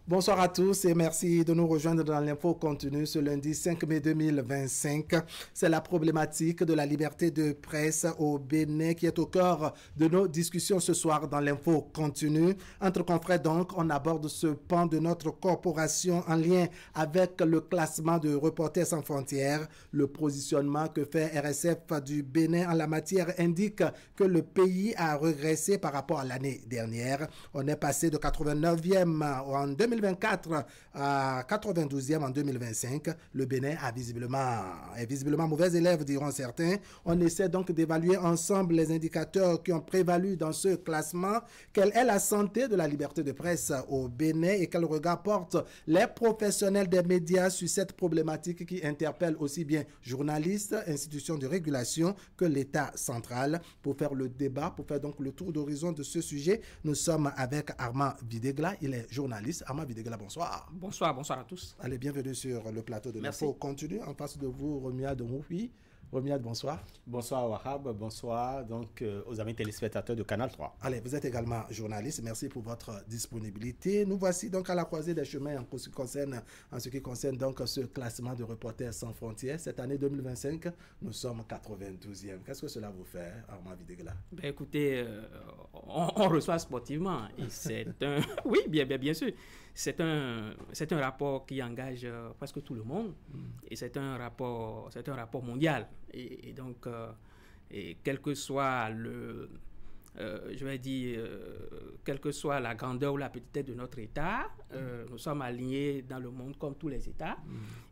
Bonsoir à tous et merci de nous rejoindre dans l'info continue ce lundi 5 mai 2025. C'est la problématique de la liberté de presse au Bénin qui est au cœur de nos discussions ce soir dans l'info continue. Entre confrères donc, on aborde ce pan de notre corporation en lien avec le classement de Reporters sans frontières. Le positionnement que fait RSF du Bénin en la matière indique que le pays a régressé par rapport à l'année dernière. On est passé de 89e en 2024 à 92e en 2025. Le Bénin est visiblement mauvais élève, diront certains. On essaie donc d'évaluer ensemble les indicateurs qui ont prévalu dans ce classement. Quelle est la santé de la liberté de presse au Bénin et quel regard portent les professionnels des médias sur cette problématique qui interpelle aussi bien journalistes, institutions de régulation que l'État central. Pour faire le débat, pour faire donc le tour d'horizon de ce sujet, nous sommes avec Armand Videgla. Il est journaliste. Armand Videgla, bonsoir. Bonsoir à tous. Allez, bienvenue sur le plateau de l'info continue. En face de vous, Romiad Moufi. Romiad, bonsoir. Bonsoir Wahab, bonsoir donc aux amis téléspectateurs de Canal 3. Allez, vous êtes également journaliste, merci pour votre disponibilité. Nous voici donc à la croisée des chemins en ce qui concerne donc ce classement de Reporters sans frontières. Cette année 2025, nous sommes 92e. Qu'est-ce que cela vous fait, Armand Videgla? Ben écoutez, on reçoit sportivement et c'est un... Oui, bien sûr. C'est un rapport qui engage presque tout le monde et c'est un rapport mondial. Et donc, quel que soit quelle que soit la grandeur ou la petitesse de notre État, nous sommes alignés dans le monde comme tous les États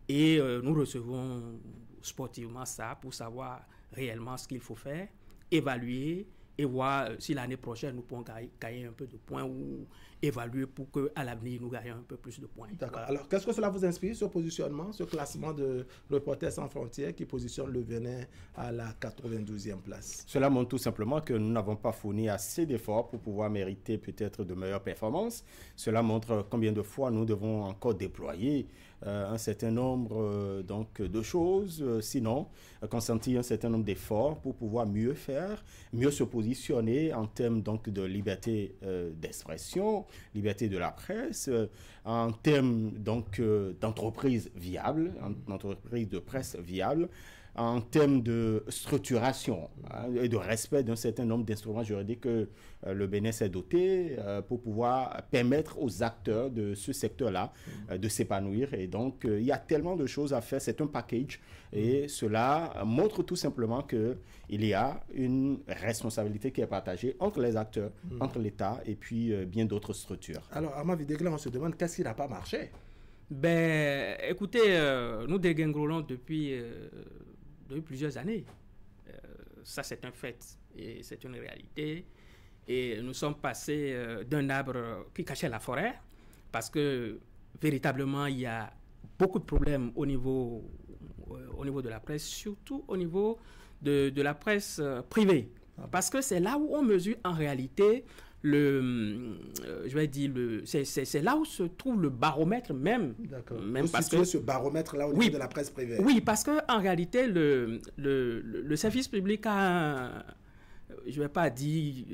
et nous recevons sportivement ça pour savoir réellement ce qu'il faut faire, évaluer et voir si l'année prochaine nous pouvons gagner un peu de points ou évaluer pour qu'à l'avenir nous gagnions un peu plus de points. D'accord. Voilà. Alors, qu'est-ce que cela vous inspire, ce positionnement, ce classement de Reporters sans frontières qui positionne le Bénin à la 92e place? Cela montre tout simplement que nous n'avons pas fourni assez d'efforts pour pouvoir mériter peut-être de meilleures performances. Cela montre combien de fois nous devons encore déployer un certain nombre de choses, sinon consentir un certain nombre d'efforts pour pouvoir mieux faire, mieux se positionner en termes donc de liberté d'expression, liberté de la presse, en termes donc d'entreprise viable, d'entreprise de presse viable, en termes de structuration et de respect d'un certain nombre d'instruments juridiques que le Bénin s'est doté pour pouvoir permettre aux acteurs de ce secteur-là de s'épanouir. Et donc, il y a tellement de choses à faire. C'est un package et cela montre tout simplement qu'il y a une responsabilité qui est partagée entre les acteurs, entre l'État et puis bien d'autres structures. Alors, Armand Videgla, on se demande qu'est-ce qui n'a pas marché? Ben, écoutez, nous dégringolons depuis plusieurs années. Ça, c'est un fait et c'est une réalité. Et nous sommes passés d'un arbre qui cachait la forêt parce que véritablement, il y a beaucoup de problèmes au niveau de la presse, surtout au niveau de la presse privée. Parce que c'est là où on mesure en réalité c'est là où se trouve le baromètre même. D'accord. Même parce que ce baromètre là au niveau de la presse privée. Oui, parce que en réalité le service public je vais pas dire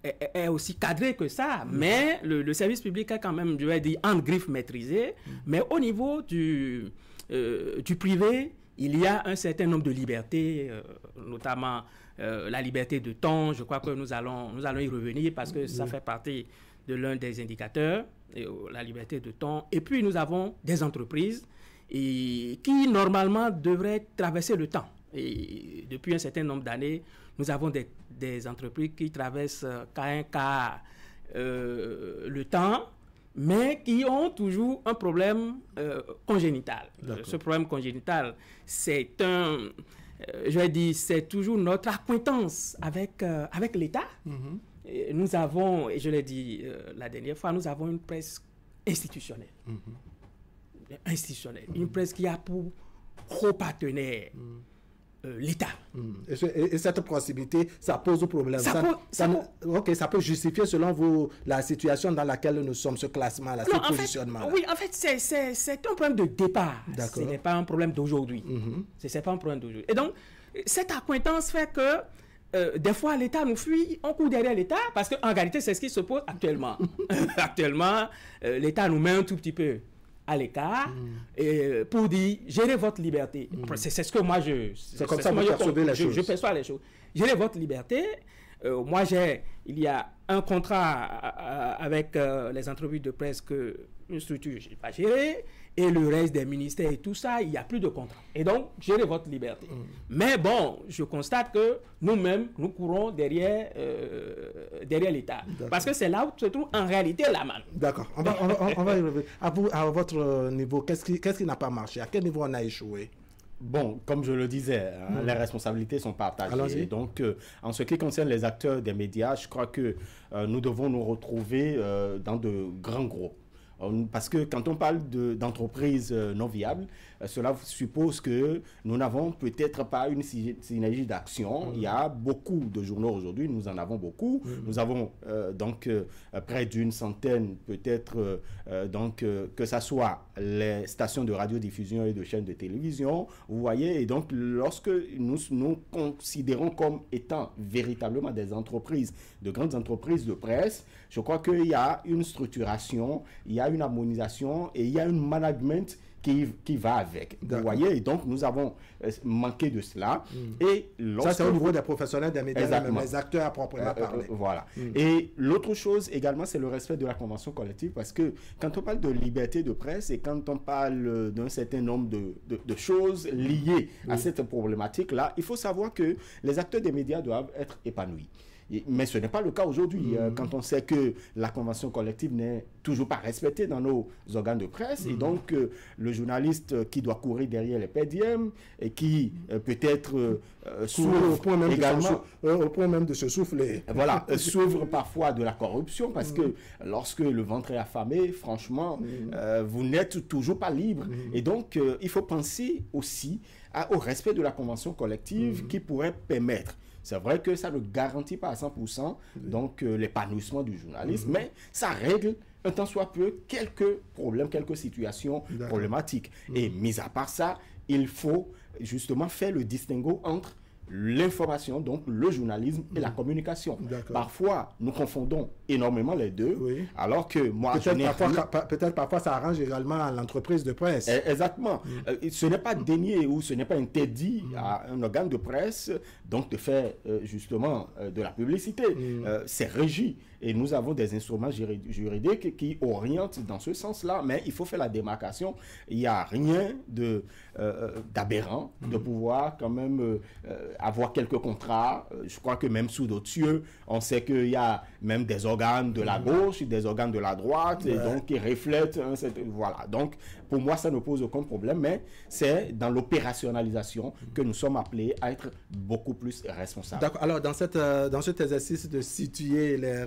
est aussi cadré que ça, mais le service public est quand même, je vais dire, en griffe maîtrisé. Mais au niveau du privé, il y a un certain nombre de libertés, notamment la liberté de ton. Je crois que nous allons y revenir parce que ça fait partie de l'un des indicateurs, la liberté de ton. Et puis nous avons des entreprises qui normalement devraient traverser le temps. Et depuis un certain nombre d'années, nous avons des entreprises qui traversent le temps, mais qui ont toujours un problème congénital. Ce problème congénital, c'est c'est toujours notre acquaintance avec l'État. Et nous avons, et je l'ai dit la dernière fois, nous avons une presse institutionnelle. Une presse qui a pour gros partenaire l'État. Et cette proximité, ça pose problème. Ça peut justifier, selon vous, la situation dans laquelle nous sommes, ce classement-là, ce positionnement-là. Oui, en fait, c'est un problème de départ. Ce n'est pas un problème d'aujourd'hui. C'est pas un problème d'aujourd'hui. Et donc, cette accointance fait que des fois, l'État nous fuit, on court derrière l'État, parce qu'en réalité, c'est ce qui se pose actuellement. Actuellement, l'État nous met un tout petit peu à l'écart pour dire gérez votre liberté. C'est ce que moi c'est comme ça que vous percevez les choses. Je perçois les choses. Gérez votre liberté. Il y a un contrat avec les entreprises de presse que une structure je n'ai pas gérée, et le reste des ministères et tout ça, il n'y a plus de contrat. Et donc, gérez votre liberté. Mais bon, je constate que nous-mêmes, nous courons derrière l'État. Parce que c'est là où se trouve en réalité la manne. D'accord. On va y revenir. À votre niveau, qu'est-ce qui n'a pas marché? À quel niveau on a échoué? Bon, comme je le disais, les responsabilités sont partagées. Donc, en ce qui concerne les acteurs des médias, je crois que nous devons nous retrouver dans de grands groupes. Parce que quand on parle d'entreprises non viables, cela suppose que nous n'avons peut-être pas une synergie d'action. Il y a beaucoup de journaux aujourd'hui, nous en avons beaucoup. Nous avons donc près d'une centaine, peut-être, que ce soit les stations de radiodiffusion et de chaînes de télévision. Vous voyez, et donc lorsque nous considérons comme étant véritablement des entreprises, de grandes entreprises de presse, je crois qu'il y a une structuration, il y a une harmonisation et il y a un management qui va avec. Vous voyez, et donc nous avons manqué de cela. Et ça, c'est au niveau des professionnels des médias, même les acteurs à proprement parler. Voilà. Et l'autre chose également, c'est le respect de la convention collective, parce que quand on parle de liberté de presse et quand on parle d'un certain nombre de choses liées à cette problématique-là, il faut savoir que les acteurs des médias doivent être épanouis. Mais ce n'est pas le cas aujourd'hui, quand on sait que la convention collective n'est toujours pas respectée dans nos organes de presse. Et donc, le journaliste qui doit courir derrière les PDM et qui peut-être souffre au point même de se souffler. Voilà, souffre parfois de la corruption, parce que lorsque le ventre est affamé, franchement, vous n'êtes toujours pas libre. Et donc, il faut penser aussi au respect de la convention collective qui pourrait permettre. C'est vrai que ça ne garantit pas à 100% donc l'épanouissement du journaliste, mais ça règle un tant soit peu quelques problèmes, quelques situations problématiques. Et mis à part ça, il faut justement faire le distinguo entre l'information, donc le journalisme et la communication. Parfois, nous confondons énormément les deux, alors que moi, peut-être parfois ça arrange également à l'entreprise de presse. Exactement. Ce n'est pas dénié ou ce n'est pas interdit à un organe de presse donc de faire justement de la publicité. C'est régi. Et nous avons des instruments juridiques qui orientent dans ce sens-là, mais il faut faire la démarcation. Il n'y a rien d'aberrant de pouvoir quand même avoir quelques contrats. Je crois que même sous d'autres cieux, on sait qu'il y a même des organes de la gauche, des organes de la droite, et donc qui reflètent. Voilà. Donc, pour moi, ça ne pose aucun problème, mais c'est dans l'opérationnalisation que nous sommes appelés à être beaucoup plus responsables. D'accord. Alors, dans cet exercice de situer les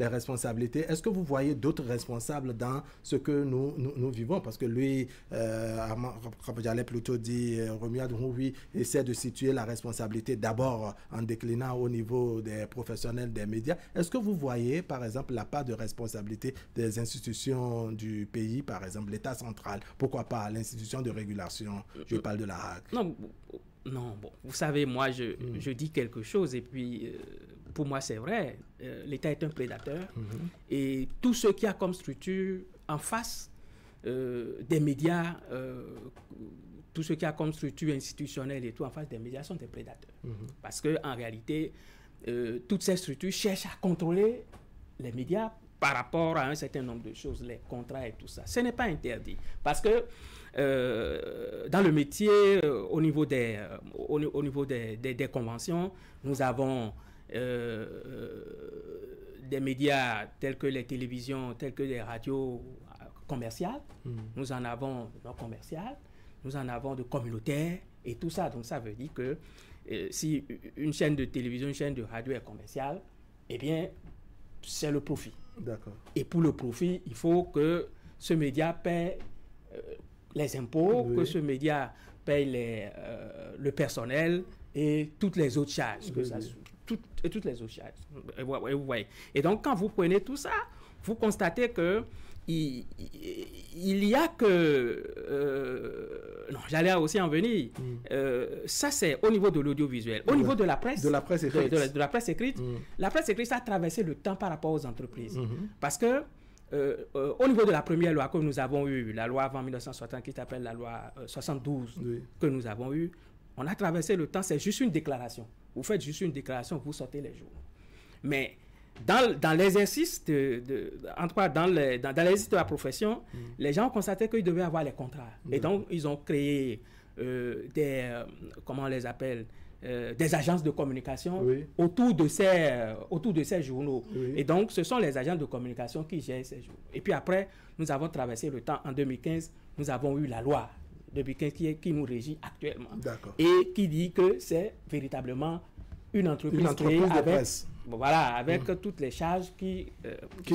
responsabilités, est-ce que vous voyez d'autres responsables dans ce que nous vivons? Parce que lui, j'allais plutôt dire, Romuald Nrouvi essaie de situer la responsabilité d'abord en déclinant au niveau des professionnels des médias. Est-ce que vous voyez, par exemple, la part de responsabilité des institutions du pays, par exemple l'État central, pourquoi pas l'institution de régulation, je parle de la Hague? Non, bon, vous savez, moi, je dis quelque chose et puis, pour moi, c'est vrai, l'État est un prédateur et tout ce qu'il y a comme structure en face des médias, tout ce qu'il y a comme structure institutionnelle et tout en face des médias sont des prédateurs. Parce qu'en réalité, toutes ces structures cherchent à contrôler les médias par rapport à un certain nombre de choses, les contrats et tout ça. Ce n'est pas interdit. Parce que dans le métier, au niveau des conventions, nous avons des médias tels que les télévisions, tels que les radios commerciales. Nous en avons non commerciales, nous en avons de communautaires et tout ça. Donc ça veut dire que si une chaîne de télévision, une chaîne de radio est commerciale, eh bien, c'est le profit. D'accord. Et pour le profit, il faut que ce média paie les impôts, que ce média paye le personnel et toutes les autres charges que ça toutes les autres charges. Vous voyez. Et donc, quand vous prenez tout ça, vous constatez que il y a que... non, j'allais aussi en venir. Ça, c'est au niveau de l'audiovisuel. Au niveau de la presse... De la presse écrite. De la presse écrite. La presse écrite, ça a traversé le temps par rapport aux entreprises. Parce que au niveau de la première loi que nous avons eue, la loi avant 1960 qui s'appelle la loi 72 que nous avons eue, on a traversé le temps, c'est juste une déclaration. Vous faites juste une déclaration, vous sortez les journaux. Mais dans l'exercice en tout cas dans l'exercice de la profession, les gens ont constaté qu'ils devaient avoir les contrats. Et donc, ils ont créé comment on les appelle, des agences de communication autour de ces journaux. Et donc, ce sont les agences de communication qui gèrent ces journaux. Et puis après, nous avons traversé le temps. En 2015, nous avons eu la loi 2015 qui nous régit actuellement. Et qui dit que c'est véritablement une entreprise de presse. Voilà, avec toutes les charges qui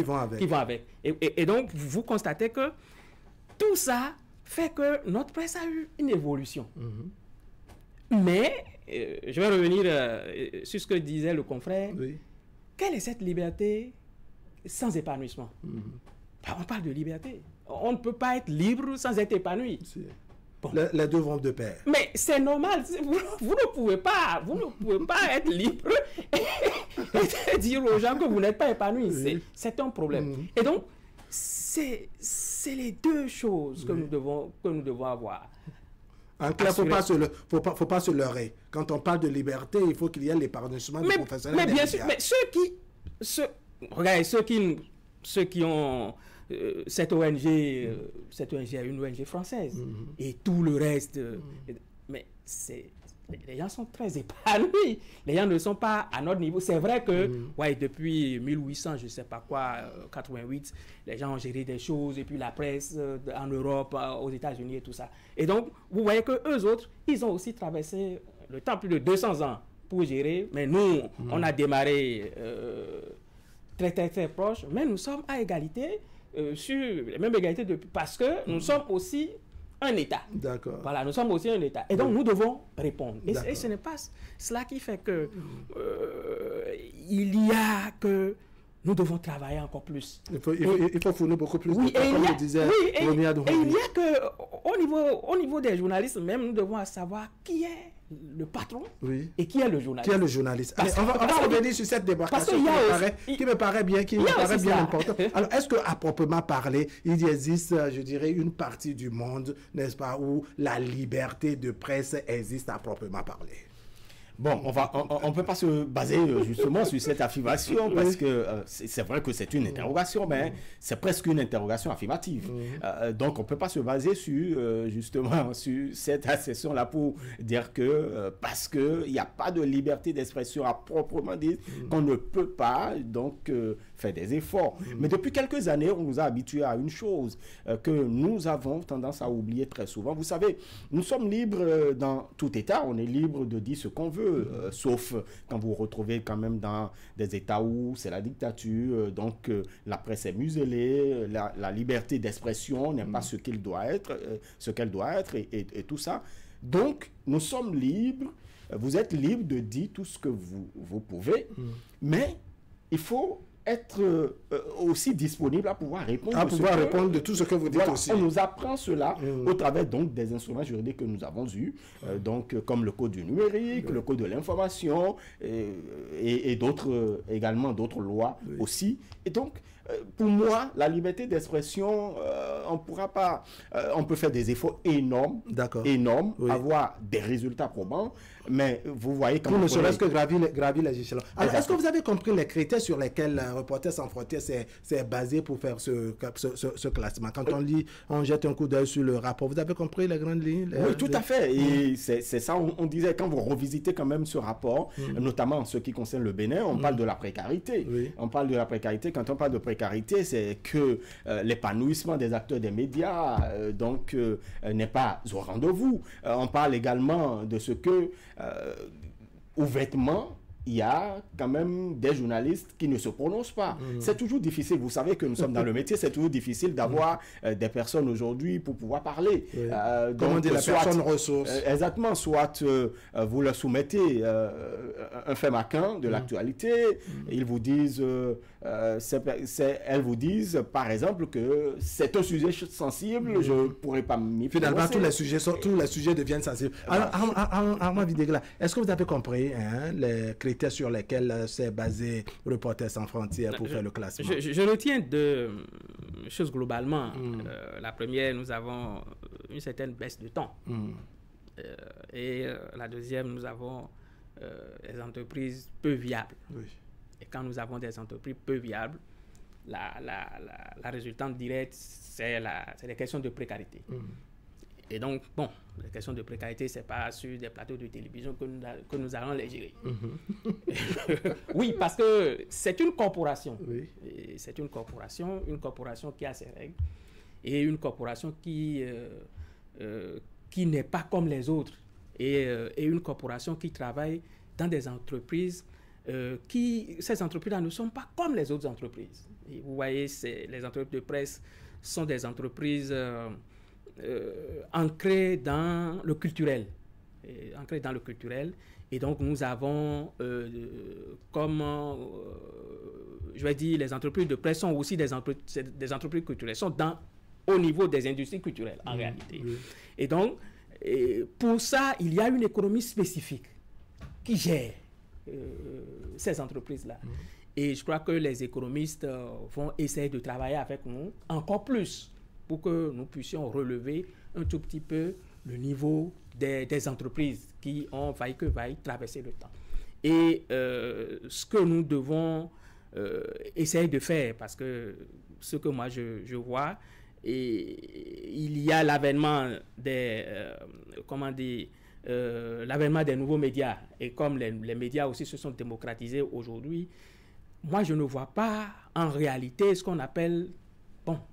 vont avec. Et donc, vous constatez que tout ça fait que notre presse a eu une évolution. Mais, je vais revenir sur ce que disait le confrère. Quelle est cette liberté sans épanouissement? On parle de liberté. On ne peut pas être libre sans être épanoui. Bon. Les deux vont de pair. Mais c'est normal. Vous ne pouvez pas être libre et dire aux gens que vous n'êtes pas épanoui. C'est un problème. Et donc, c'est les deux choses que nous devons avoir. En clair, il ne faut pas se leurrer. Quand on parle de liberté, il faut qu'il y ait l'épanouissement du professionnel. Mais bien sûr, mais regardez, ceux qui ont cette ONG est une ONG française et tout le reste, mais les gens sont très épanouis. Les gens ne sont pas à notre niveau. C'est vrai que depuis 1800, je ne sais pas quoi, 88, les gens ont géré des choses et puis la presse en Europe, aux États-Unis et tout ça. Et donc, vous voyez que eux autres, ils ont aussi traversé le temps, plus de 200 ans pour gérer. Mais nous, on a démarré très, très, très proche, mais nous sommes à égalité, sur la même égalité parce que nous sommes aussi un État. D'accord. Voilà, nous sommes aussi un État. Et donc, nous devons répondre. Et ce n'est pas cela qui fait que il y a que nous devons travailler encore plus. Il faut fournir beaucoup plus de temps, comme le disait Ronia Doumbouya. Et il y a que, au niveau des journalistes, même, nous devons savoir qui est le patron et qui est le journaliste. Qui est le journaliste. Allez, on va revenir sur cette débarcation qui me paraît bien importante. Alors, est-ce qu'à proprement parler, il existe, je dirais, une partie du monde, n'est-ce pas, où la liberté de presse existe à proprement parler? Bon, on peut pas se baser justement sur cette affirmation parce que c'est vrai que c'est une interrogation, mais c'est presque une interrogation affirmative. Donc, on peut pas se baser sur justement sur cette assertion-là pour dire que parce que il n'y a pas de liberté d'expression à proprement dire qu'on ne peut pas donc faire des efforts. Mais depuis quelques années, on nous a habitués à une chose que nous avons tendance à oublier très souvent. Vous savez, nous sommes libres dans tout État, on est libre de dire ce qu'on veut. Sauf quand vous vous retrouvez quand même dans des États où c'est la dictature, donc la presse est muselée, la liberté d'expression n'est pas ce qu'elle doit être, et tout ça. Donc, nous sommes libres, vous êtes libres de dire tout ce que vous pouvez, mais il faut être aussi disponible à pouvoir répondre. Répondre de tout ce que vous dites aussi. On nous apprend cela au travers donc des instruments juridiques que nous avons eus, donc comme le code du numérique, le code de l'information et d'autres également d'autres lois aussi. Et donc pour moi, la liberté d'expression, on pourra pas, on peut faire des efforts énormes, avoir des résultats probants, mais vous voyez quand ne serait-ce que gravir les échelons. Alors, est-ce que vous avez compris les critères sur lesquels Reporters sans frontières s'est basé pour faire ce classement? Quand on jette un coup d'œil sur le rapport, vous avez compris les grandes lignes? Oui, tout à fait. Et c'est ça, on disait, quand vous revisitez quand même ce rapport, notamment en ce qui concerne le Bénin, on parle de la précarité. On parle de la précarité. Quand on parle de précarité, c'est que l'épanouissement des acteurs des médias n'est pas au rendez-vous. On parle également de ce que ouvertement il y a quand même des journalistes qui ne se prononcent pas. C'est toujours difficile. Vous savez que nous sommes dans le métier, c'est toujours difficile d'avoir des personnes aujourd'hui pour pouvoir parler. Oui. Donc, dire la personne ressource. Exactement. Soit vous leur soumettez un fait marquant de l'actualité, ils vous disent, elles vous disent, par exemple, que c'est un sujet sensible, je ne pourrais pas m'y Finalement, prononcer. tous les sujets deviennent sensibles. Alors, Armand Videgla, est-ce que vous avez compris les critères sur lesquels s'est basé Reporters sans frontières pour faire le classement? Je retiens deux choses globalement. La première, nous avons une certaine baisse de temps. Et la deuxième, nous avons des entreprises peu viables. Oui. Et quand nous avons des entreprises peu viables, la résultante directe, c'est les questions de précarité. Et donc, bon, les questions de précarité, ce n'est pas sur des plateaux de télévision que nous allons les gérer. Oui, parce que c'est une corporation. Oui. C'est une corporation qui a ses règles et une corporation qui n'est pas comme les autres et une corporation qui travaille dans des entreprises ces entreprises-là ne sont pas comme les autres entreprises. Et vous voyez, les entreprises de presse sont des entreprises ancrées dans le culturel. Et donc, nous avons, je vais dire, les entreprises de presse sont aussi des entreprises culturelles, sont au niveau des industries culturelles, en réalité. Oui. Et donc, pour ça, il y a une économie spécifique qui gère ces entreprises-là. Et je crois que les économistes vont essayer de travailler avec nous encore plus pour que nous puissions relever un tout petit peu le niveau des entreprises qui ont vaille que vaille traversé le temps. Et ce que nous devons essayer de faire, parce que ce que moi je vois, il y a l'avènement l'avènement des nouveaux médias. Et comme les médias aussi se sont démocratisés aujourd'hui, moi je ne vois pas en réalité ce qu'on appelle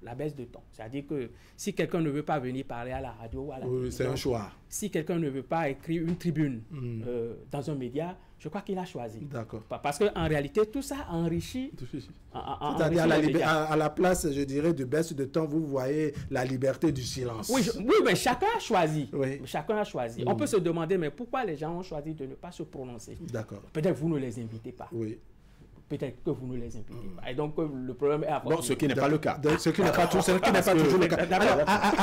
la baisse de temps. C'est-à-dire que si quelqu'un ne veut pas venir parler à la radio ou à la télévision, c'est un choix. Si quelqu'un ne veut pas écrire une tribune dans un média, je crois qu'il a choisi. D'accord. Parce qu'en réalité, tout ça enrichit. C'est-à-dire à la place, je dirais, de baisse de temps, vous voyez la liberté du silence. Oui, mais chacun a choisi. Oui. Chacun a choisi. On peut se demander, mais pourquoi les gens ont choisi de ne pas se prononcer? D'accord. Peut-être vous ne les invitez pas. Oui. Peut-être que vous ne les invitez pas. Et donc, le problème est à bon, ce qui n'est pas le cas. Ce qui n'est pas toujours le cas.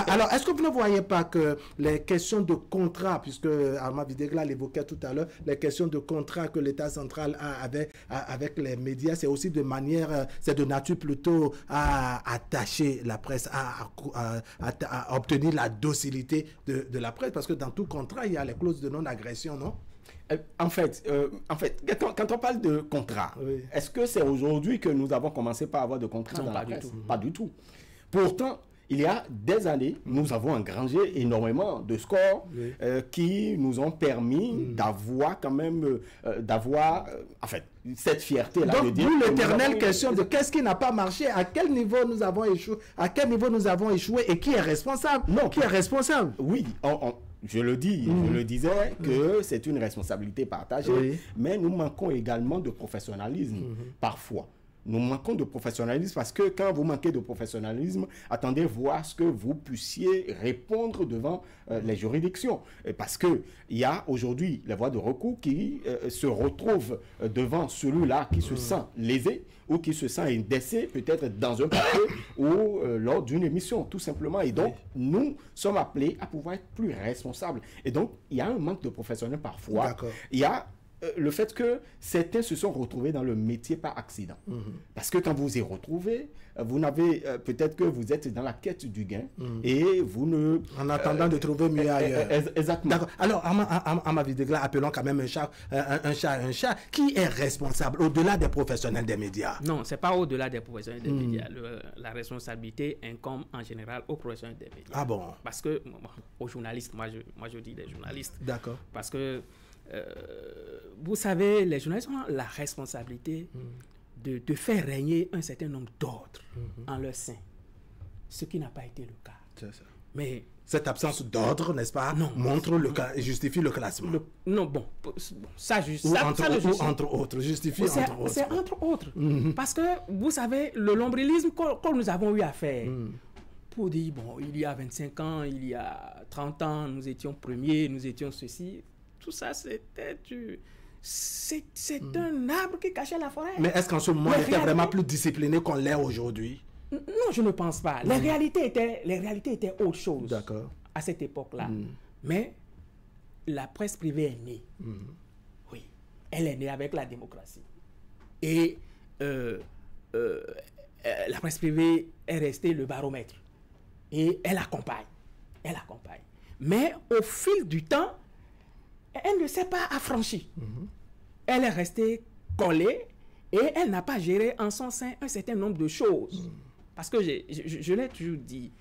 Alors, est-ce que vous ne voyez pas que les questions de contrat, puisque Armand Videgla l'évoquait tout à l'heure, les questions de contrat que l'État central a avec les médias, c'est aussi c'est de nature plutôt à attacher la presse, à obtenir la docilité de la presse, parce que dans tout contrat, il y a les clauses de non-agression, non? En fait, quand on parle de contrat, oui. Est-ce que c'est aujourd'hui que nous avons commencé par avoir de contrats dans la presse? Pas du tout. Pourtant, il y a des années, nous avons engrangé énormément de scores qui nous ont permis d'avoir quand même, cette fierté-là. Donc, d'où l'éternelle question de qu'est-ce qui n'a pas marché, à quel niveau nous avons échoué, et qui est responsable? Non, qui est responsable? Oui, je le disais que c'est une responsabilité partagée, mais nous manquons également de professionnalisme parfois. Nous manquons de professionnalisme parce que quand vous manquez de professionnalisme, attendez voir ce que vous puissiez répondre devant les juridictions. Parce qu'il y a aujourd'hui les voies de recours qui se retrouvent devant celui-là qui se sent lésé ou qui se sent indexé peut-être dans un papier ou lors d'une émission, tout simplement. Et donc, nous sommes appelés à pouvoir être plus responsables. Et donc, il y a un manque de professionnels parfois. Il y a le fait que certains se sont retrouvés dans le métier par accident. Parce que quand vous y retrouvez, vous n'avez peut-être que vous êtes dans la quête du gain et vous ne... En attendant de trouver mieux ailleurs. Exactement. D'accord. Alors, Armand Videgla, appelons quand même un chat un chat. Qui est responsable au-delà des professionnels des médias? Non, ce n'est pas au-delà des professionnels des médias. La responsabilité incombe en général aux professionnels des médias. Ah bon? Parce que, aux journalistes, moi je dis les journalistes. D'accord. Parce que vous savez, les journalistes ont la responsabilité de faire régner un certain nombre d'ordres en leur sein, ce qui n'a pas été le cas. C'est ça. Mais cette absence d'ordre, n'est-ce pas, justifie le classement. Non, bon, ça justifie. Entre autres, justifie entre autres. C'est entre autres. Parce que, vous savez, le nombrilisme que nous avons eu à faire, pour dire, bon, il y a 25 ans, il y a 30 ans, nous étions premiers, nous étions ceci, tout ça, c'est un arbre qui cachait la forêt. Mais est-ce qu'en ce moment, on était vraiment plus discipliné qu'on l'est aujourd'hui? Non, je ne pense pas. Les réalités étaient autre chose à cette époque-là. Mais la presse privée est née. Oui, elle est née avec la démocratie. Et la presse privée est restée le baromètre. Et elle accompagne. Mais au fil du temps, elle ne s'est pas affranchie. Elle est restée collée et elle n'a pas géré en son sein un certain nombre de choses. Parce que je l'ai toujours dit,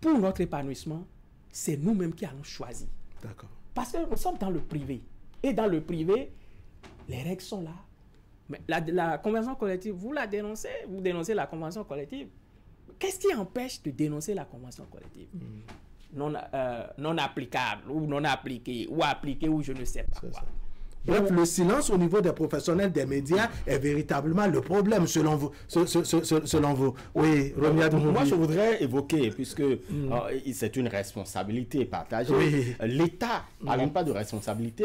pour notre épanouissement, c'est nous-mêmes qui allons choisir. D'accord. Parce que nous sommes dans le privé. Et dans le privé, les règles sont là. Mais la convention collective, vous dénoncez la convention collective. Qu'est-ce qui empêche de dénoncer la convention collective? Non applicable, ou non appliquée, ou appliquée, ou je ne sais pas quoi. Bref, le silence au niveau des professionnels des médias est véritablement le problème, selon vous. Oui, Romuald Moubi. Moi, je voudrais évoquer, puisque c'est une responsabilité partagée. Oui. L'État n'a même pas de responsabilité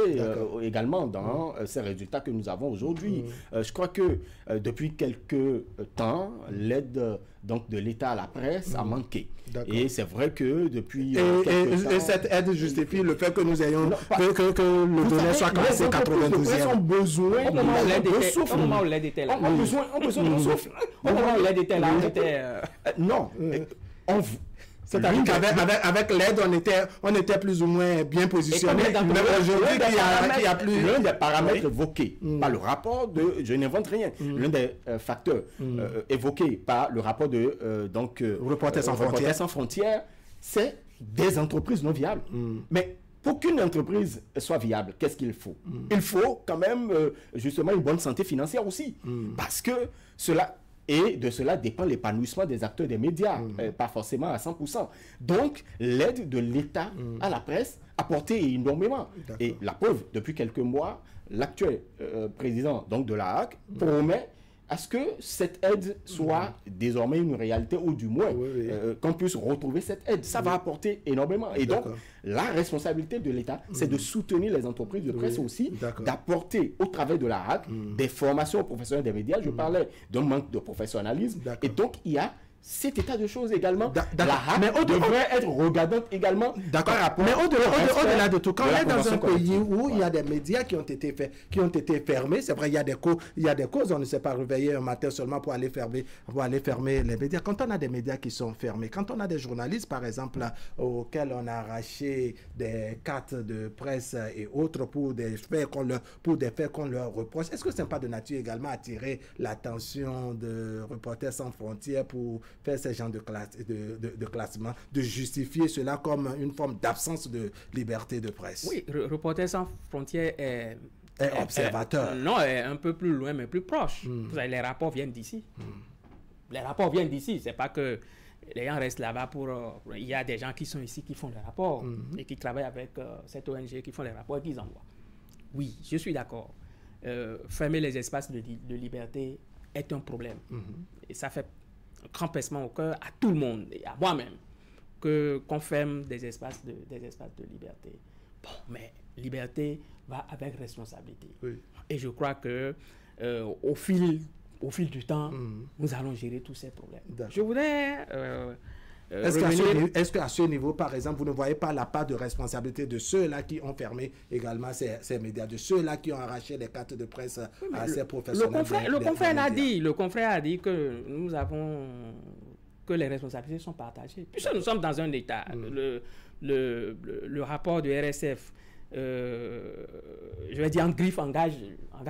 également dans ces résultats que nous avons aujourd'hui. Je crois que depuis quelques temps, l'aide de l'État à la presse a manqué. Et c'est vrai que depuis quelques temps... Et cette aide justifie le fait que nous ayons... que le données soit classé 92e. Ont besoin au moment où l'aide était là. On a besoin de souffle. Au moment où l'aide était là, on était... Non, c'est-à-dire qu'avec l'aide, on était plus ou moins bien positionnés. Mais aujourd'hui, il y a plus... L'un des paramètres évoqués par le rapport de... Je n'invente rien. L'un des facteurs évoqués par le rapport de... Reporters sans frontières, c'est des entreprises non viables. Mais pour qu'une entreprise soit viable, qu'est-ce qu'il faut? Il faut quand même, justement, une bonne santé financière aussi. Parce que cela... Et de cela dépend l'épanouissement des acteurs des médias, pas forcément à 100%. Donc, l'aide de l'État à la presse a porté énormément. Et la preuve, depuis quelques mois, l'actuel président de la HAC promet à ce que cette aide soit désormais une réalité, ou du moins qu'on puisse retrouver cette aide. Ça va apporter énormément. Et donc, la responsabilité de l'État, c'est de soutenir les entreprises de presse aussi, d'apporter au travers de la HAC des formations aux professionnels des médias. Je parlais d'un manque de professionnalisme. Et donc, il y a cet état de choses également. La HAC devrait être regardante également par rapport... Mais au-delà de tout, quand on est dans un pays où il y a des médias qui ont été fermés, c'est vrai, il y a des causes, on ne s'est pas réveillé un matin seulement pour aller fermer les médias. Quand on a des médias qui sont fermés, quand on a des journalistes, par exemple, auxquels on a arraché des cartes de presse et autres pour des faits qu'on leur reproche, est-ce que ce n'est pas de nature également à attirer l'attention de Reporters sans frontières pour faire ce genre de classement, de justifier cela comme une forme d'absence de liberté de presse? Oui, Reporters sans frontières est observateur. Non, est un peu plus loin, mais plus proche. Vous savez, les rapports viennent d'ici. Les rapports viennent d'ici. C'est pas que les gens restent là-bas pour... il y a des gens qui sont ici qui font les rapports et qui travaillent avec cette ONG qui font les rapports et qui envoient. Oui, je suis d'accord. Fermer les espaces de liberté est un problème. Et ça fait un grand pincement au cœur à tout le monde et à moi-même qu'on ferme des espaces de liberté. Bon, mais liberté va avec responsabilité. Et je crois que au fil du temps, nous allons gérer tous ces problèmes. Je voudrais Est-ce qu'à ce niveau, par exemple, vous ne voyez pas la part de responsabilité de ceux-là qui ont fermé également ces médias, de ceux-là qui ont arraché les cartes de presse à ces professionnels? Le confrère a dit que nous avons... que les responsabilités sont partagées. Puisque nous sommes dans un État, le rapport du RSF, je vais dire en griffe, engage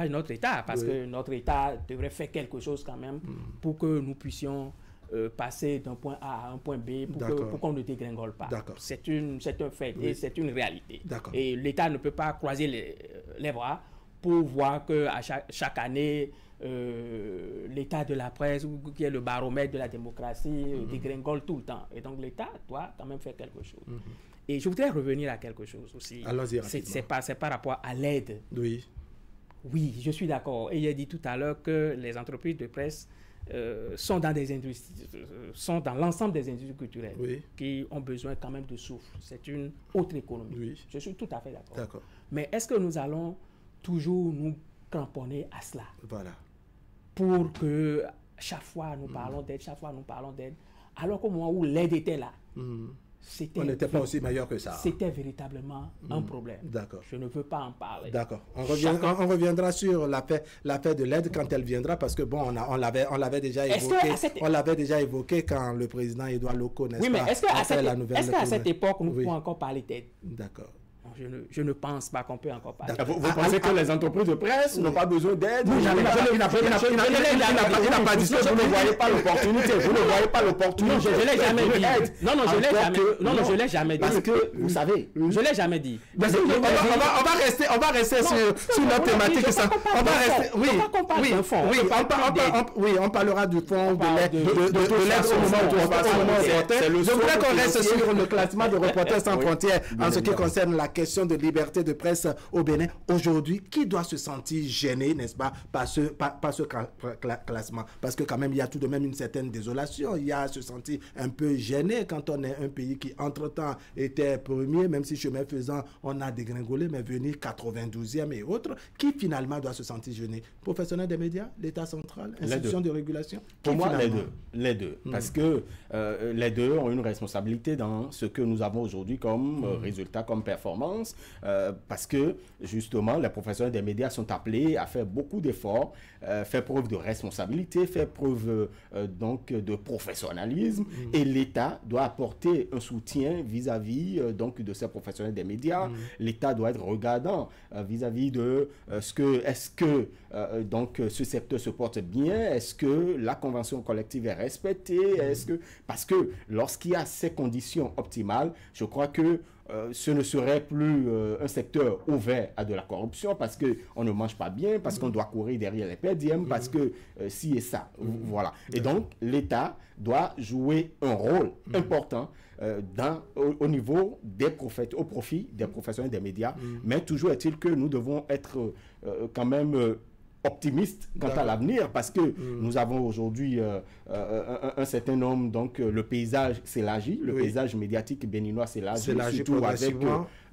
notre État, parce que notre État devrait faire quelque chose quand même pour que nous puissions passer d'un point A à un point B pour qu'on ne dégringole pas. C'est un fait et c'est une réalité. Et l'État ne peut pas croiser les bras pour voir qu'à chaque année, l'état de la presse, ou qui est le baromètre de la démocratie, dégringole tout le temps. Et donc l'État doit quand même faire quelque chose. Et je voudrais revenir à quelque chose aussi. Allons-y c'est par rapport à l'aide. Oui. Oui, je suis d'accord. Et il a dit tout à l'heure que les entreprises de presse sont dans des industries, sont dans l'ensemble des industries culturelles qui ont besoin quand même de souffle. C'est une autre économie. Oui. Je suis tout à fait d'accord. D'accord. Mais est-ce que nous allons toujours nous cramponner à cela? Voilà. Pour que chaque fois nous parlons d'aide, alors qu'au moment où l'aide était là, on n'était pas aussi meilleur que ça. C'était véritablement un problème. D'accord. Je ne veux pas en parler. D'accord. On reviendra sur l'affaire de l'aide quand elle viendra, parce que bon, on l'avait déjà évoqué. On l'avait déjà évoqué quand le président Édouard Loko, n'est-ce pas? Oui, mais est-ce qu'à cette époque, nous pouvons encore parler d'aide? D'accord. Je ne pense pas qu'on peut encore parler. Vous pensez que les entreprises de presse n'ont pas besoin d'aide? Il n'a pas dit ça. Vous ne voyez pas l'opportunité. Vous ne voyez pas l'opportunité. Non, je ne l'ai jamais dit. Non, je ne l'ai jamais dit. Parce que, vous savez, je ne l'ai jamais dit. On va rester sur notre thématique. On va rester. Oui, on parlera du fond de l'aide au moment où on passe. Je voudrais qu'on reste sur le classement de Reporters sans frontières en ce qui concerne la question de liberté de presse au Bénin. Aujourd'hui, qui doit se sentir gêné, n'est-ce pas, par ce classement? Parce que quand même, il y a tout de même une certaine désolation. Il y a à se sentir un peu gêné quand on est un pays qui, entre-temps, était premier, même si chemin faisant, on a dégringolé, mais venir 92e et autres. Qui finalement doit se sentir gêné? Professionnels des médias, l'État central, institutions de régulation? Pour moi, les deux. Parce que les deux ont une responsabilité dans ce que nous avons aujourd'hui comme résultat, comme performance. Parce que, justement, les professionnels des médias sont appelés à faire beaucoup d'efforts, faire preuve de responsabilité, faire preuve donc de professionnalisme. Et l'État doit apporter un soutien vis-à-vis donc de ces professionnels des médias. L'État doit être regardant vis-à-vis de est-ce que donc ce secteur se porte bien, est-ce que la convention collective est respectée, parce que lorsqu'il y a ces conditions optimales, je crois que ce ne serait plus un secteur ouvert à de la corruption, parce qu'on ne mange pas bien, parce qu'on doit courir derrière les PDM, parce que ci et ça. Voilà. Et donc, l'État doit jouer un rôle important au niveau au profit des professionnels des médias. Mais toujours est-il que nous devons être quand même optimiste quant à l'avenir, parce que nous avons aujourd'hui un certain nombre, donc le paysage s'élargit, le paysage médiatique béninois s'élargit, surtout avec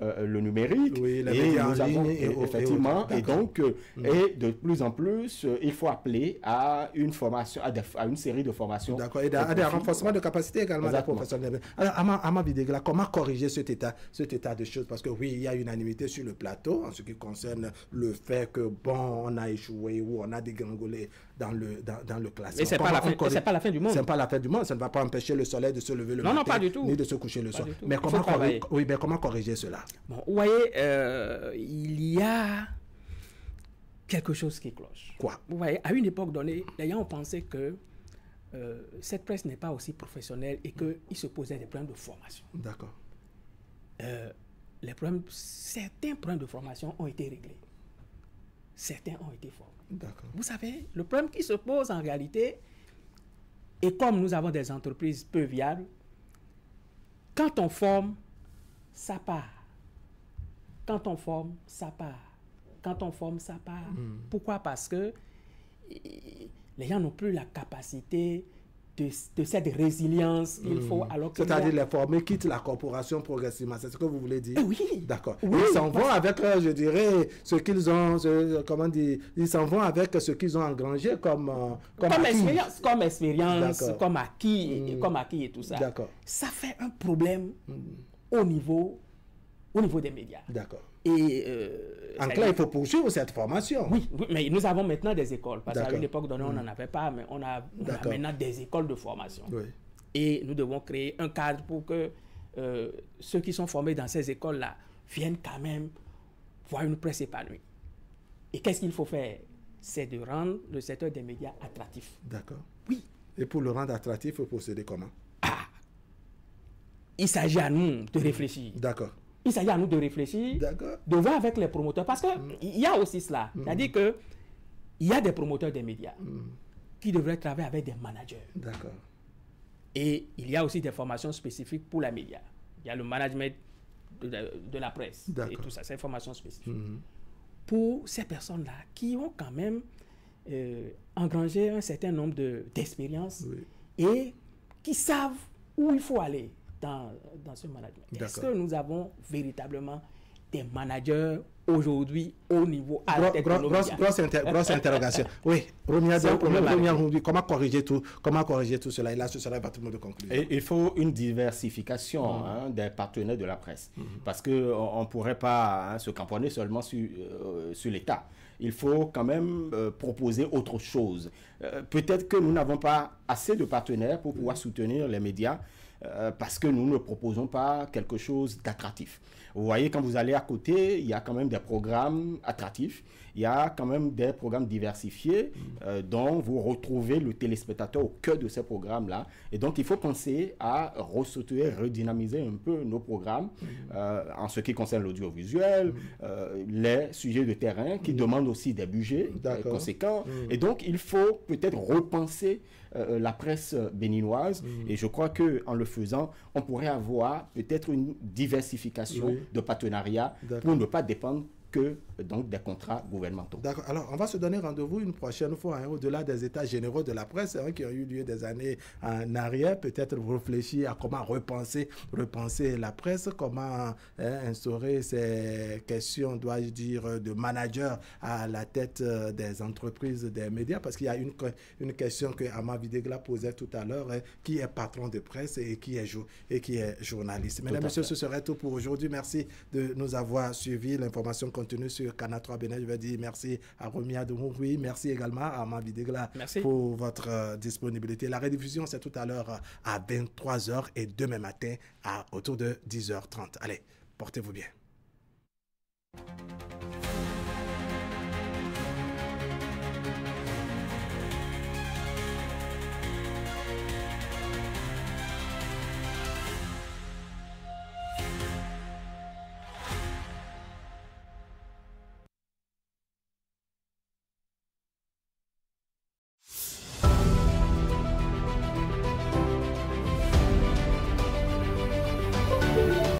le numérique, et nous avons effectivement, et donc et de plus en plus, il faut appeler à une formation, à une série de formations. D'accord, et à des renforcements de capacité également des professionnels. Alors, Ama Bidegla, comment corriger cet état de choses? Parce que oui, il y a unanimité sur le plateau en ce qui concerne le fait que bon, on a échoué ou on a dégringolé dans le classement. Mais c'est pas la fin du monde. C'est pas la fin du monde. Ça ne va pas empêcher le soleil de se lever le matin, pas du tout, ni de se coucher le soir. Mais comment corriger cela? Bon, vous voyez, il y a quelque chose qui cloche. Quoi? Vous voyez, à une époque donnée, les gens ont pensé que cette presse n'est pas aussi professionnelle et qu'il se posait des problèmes de formation. D'accord. Certains problèmes de formation ont été réglés. Certains ont été formés. D'accord. Vous savez, le problème qui se pose en réalité, et comme nous avons des entreprises peu viables, quand on forme, ça part. Quand on forme, ça part. Quand on forme, ça part. Pourquoi? Parce que les gens n'ont plus la capacité de cette résilience qu'il faut. C'est-à-dire les formés quittent la corporation progressivement, c'est ce que vous voulez dire? Oui. D'accord. Oui, ils s'en vont avec, je dirais, ce qu'ils ont, comment dire, ils s'en vont avec ce qu'ils ont engrangé comme expérience, comme acquis et tout ça. D'accord. Ça fait un problème au niveau des médias. D'accord. Et en clair, il faut poursuivre cette formation. Oui, mais nous avons maintenant des écoles. Parce qu'à une époque donnée, on n'en avait pas, mais on a maintenant des écoles de formation. Oui. Et nous devons créer un cadre pour que ceux qui sont formés dans ces écoles-là viennent quand même voir une presse épanouie. Et qu'est-ce qu'il faut faire? C'est de rendre le secteur des médias attractif. D'accord. Oui. Et pour le rendre attractif, il faut procéder comment? Il s'agit à nous de réfléchir. D'accord. il s'agit à nous de réfléchir, de voir avec les promoteurs. Parce qu'il y a aussi cela. C'est-à-dire qu'il y a des promoteurs des médias qui devraient travailler avec des managers. D'accord. Et il y a aussi des formations spécifiques pour les médias. Il y a le management de la presse et tout ça, c'est une formation spécifique. Pour ces personnes-là qui ont quand même engrangé un certain nombre d'expériences et qui savent où il faut aller dans ce management. Est-ce que nous avons véritablement des managers aujourd'hui au niveau grosse interrogation. Oui, Romia, comment corriger tout cela? Et là, ce sera votre mot de conclusion. Et il faut une diversification des partenaires de la presse. Parce qu'on ne pourrait pas se camponner seulement sur l'État. Il faut quand même proposer autre chose. Peut-être que nous n'avons pas assez de partenaires pour pouvoir soutenir les médias parce que nous ne proposons pas quelque chose d'attractif. Vous voyez, quand vous allez à côté, il y a quand même des programmes attractifs, il y a quand même des programmes diversifiés dont vous retrouvez le téléspectateur au cœur de ces programmes-là. Et donc, il faut penser à resituer, redynamiser un peu nos programmes en ce qui concerne l'audiovisuel, les sujets de terrain qui demandent aussi des budgets conséquents. Et donc, il faut peut-être repenser la presse béninoise. Et je crois qu'en le faisant, on pourrait avoir peut-être une diversification de partenariats pour ne pas dépendre que donc des contrats gouvernementaux. D'accord. Alors, on va se donner rendez-vous une prochaine fois, au-delà des états généraux de la presse qui ont eu lieu des années en arrière, peut-être réfléchir à comment repenser la presse, comment instaurer ces questions, dois-je dire, de manager à la tête des entreprises, des médias, parce qu'il y a une question que Ama Videgla posait tout à l'heure, qui est patron de presse et qui est journaliste. Mesdames et messieurs, ce serait tout pour aujourd'hui. Merci de nous avoir suivis. L'information continue sur Canal 3 Bénin. Je vais dire merci à Romia Dumouroui. Merci également à Ama Videgla pour votre disponibilité. La rediffusion, c'est tout à l'heure à 23h et demain matin autour de 10h30. Allez, portez-vous bien.